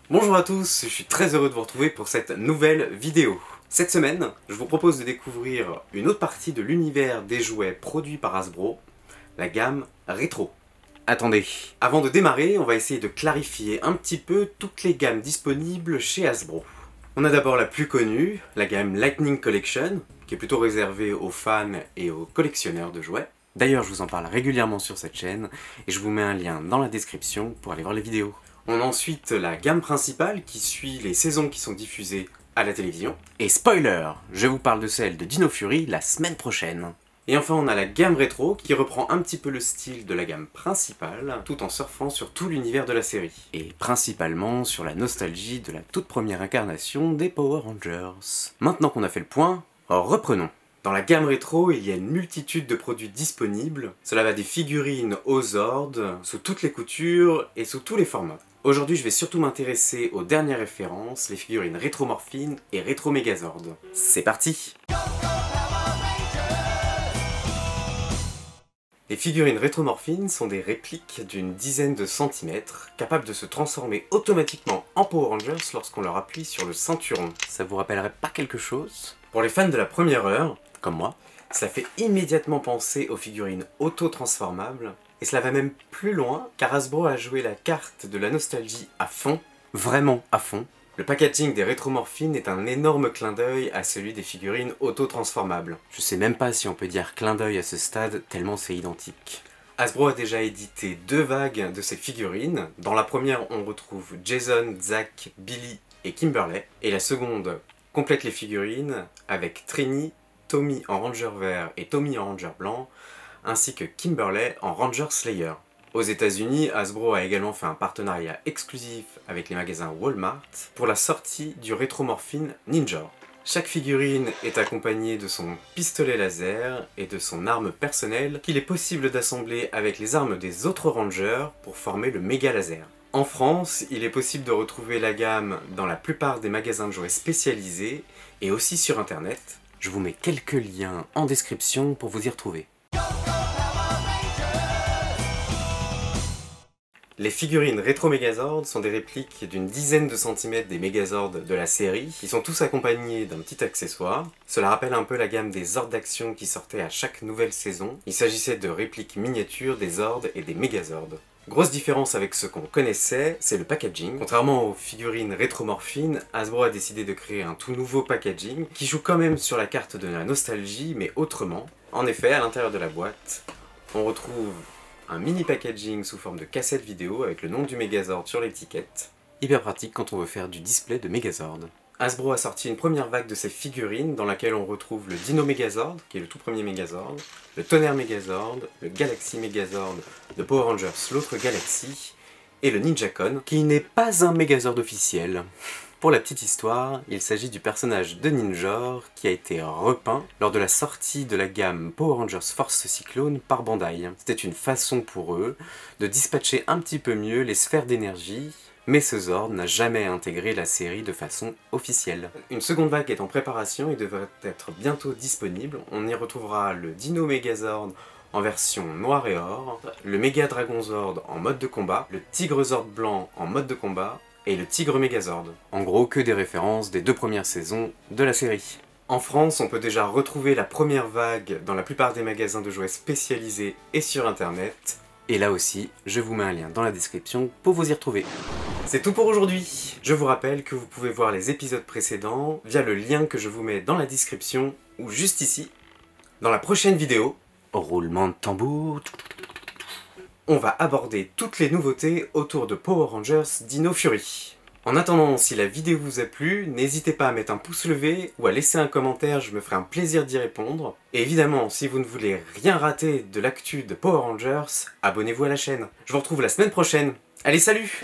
Bonjour à tous, je suis très heureux de vous retrouver pour cette nouvelle vidéo. Cette semaine, je vous propose de découvrir une autre partie de l'univers des jouets produits par Hasbro, la gamme rétro. Attendez, avant de démarrer, on va essayer de clarifier un petit peu toutes les gammes disponibles chez Hasbro. On a d'abord la plus connue, la gamme Lightning Collection, qui est plutôt réservée aux fans et aux collectionneurs de jouets. D'ailleurs, je vous en parle régulièrement sur cette chaîne, et je vous mets un lien dans la description pour aller voir les vidéos. On a ensuite la gamme principale qui suit les saisons qui sont diffusées à la télévision. Et spoiler, je vous parle de celle de Dino Fury la semaine prochaine. Et enfin on a la gamme rétro qui reprend un petit peu le style de la gamme principale, tout en surfant sur tout l'univers de la série. Et principalement sur la nostalgie de la toute première incarnation des Power Rangers. Maintenant qu'on a fait le point, reprenons. Dans la gamme rétro, il y a une multitude de produits disponibles. Cela va des figurines aux Zord, sous toutes les coutures et sous tous les formats. Aujourd'hui, je vais surtout m'intéresser aux dernières références, les figurines Retro Morphine et Retro Megazord. C'est parti! Les figurines Retro Morphine sont des répliques d'une dizaine de centimètres, capables de se transformer automatiquement en Power Rangers lorsqu'on leur appuie sur le ceinturon. Ça vous rappellerait pas quelque chose? Pour les fans de la première heure, comme moi, cela fait immédiatement penser aux figurines auto-transformables, et cela va même plus loin, car Hasbro a joué la carte de la nostalgie à fond, vraiment à fond. Le packaging des rétromorphines est un énorme clin d'œil à celui des figurines auto-transformables. Je sais même pas si on peut dire clin d'œil à ce stade, tellement c'est identique. Hasbro a déjà édité 2 vagues de ces figurines. Dans la première, on retrouve Jason, Zack, Billy et Kimberley, et la seconde complète les figurines avec Trini, Tommy en Ranger vert et Tommy en Ranger blanc, ainsi que Kimberley en Ranger Slayer. Aux États-Unis, Hasbro a également fait un partenariat exclusif avec les magasins Walmart pour la sortie du Retro Morphine Ninja. Chaque figurine est accompagnée de son pistolet laser et de son arme personnelle qu'il est possible d'assembler avec les armes des autres Rangers pour former le méga laser. En France, il est possible de retrouver la gamme dans la plupart des magasins de jouets spécialisés et aussi sur internet. Je vous mets quelques liens en description pour vous y retrouver. Les figurines Retro Megazord sont des répliques d'une dizaine de centimètres des Megazord de la série, qui sont tous accompagnés d'un petit accessoire. Cela rappelle un peu la gamme des Zords d'action qui sortaient à chaque nouvelle saison. Il s'agissait de répliques miniatures des Zords et des Megazord. Grosse différence avec ce qu'on connaissait, c'est le packaging. Contrairement aux figurines rétromorphines, Hasbro a décidé de créer un tout nouveau packaging qui joue quand même sur la carte de la nostalgie, mais autrement. En effet, à l'intérieur de la boîte, on retrouve un mini packaging sous forme de cassette vidéo avec le nom du Megazord sur l'étiquette. Hyper pratique quand on veut faire du display de Megazord. Hasbro a sorti une première vague de ces figurines dans laquelle on retrouve le Dino Megazord, qui est le tout premier Megazord, le Tonnerre Megazord, le Galaxy Megazord de Power Rangers l'autre Galaxy, et le Ninjakon, qui n'est pas un Megazord officiel. Pour la petite histoire, il s'agit du personnage de Ninjor qui a été repeint lors de la sortie de la gamme Power Rangers Force Cyclone par Bandai. C'était une façon pour eux de dispatcher un petit peu mieux les sphères d'énergie, mais ce Zord n'a jamais intégré la série de façon officielle. Une seconde vague est en préparation et devrait être bientôt disponible. On y retrouvera le Dino Megazord en version noir et or, le Mega Dragon Zord en mode de combat, le Tigre Zord blanc en mode de combat, et le Tigre Megazord. En gros, que des références des 2 premières saisons de la série. En France, on peut déjà retrouver la première vague dans la plupart des magasins de jouets spécialisés et sur internet. Et là aussi, je vous mets un lien dans la description pour vous y retrouver. C'est tout pour aujourd'hui. Je vous rappelle que vous pouvez voir les épisodes précédents via le lien que je vous mets dans la description ou juste ici. Dans la prochaine vidéo, roulement de tambour, on va aborder toutes les nouveautés autour de Power Rangers Dino Fury. En attendant, si la vidéo vous a plu, n'hésitez pas à mettre un pouce levé ou à laisser un commentaire, je me ferai un plaisir d'y répondre. Et évidemment, si vous ne voulez rien rater de l'actu de Power Rangers, abonnez-vous à la chaîne. Je vous retrouve la semaine prochaine. Allez, salut!